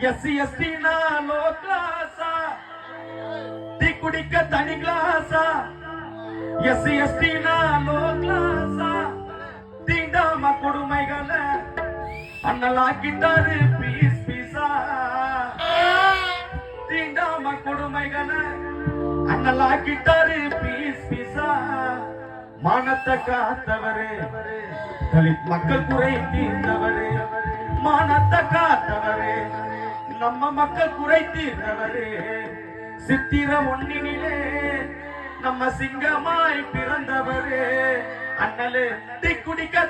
SC ST low கிளாஸா tea குடிக்க தனி கிளாஸா எஸ்சி எஸ்டி லோ கிளாஸா தீண்டாம கொடுமைகளை அண்ணலாக்கிட்டாரு பீஸ் பீஸா தீண்டாம கொடுமைகளை அண்ணலாக்கிட்டாரு பீஸ் பீஸா மானத்தை காத்தவரே தலித் மக்கள் குறை தீர்ந்தவரே மானத்தை காத்தவரே நம்ம மக்கள் குறை தீர்ந்தவரே சித்திரம் ஒன்னினிலே நம்ம சிங்கமாய் பிறந்தவரே அண்ணலே தீ குடிக்க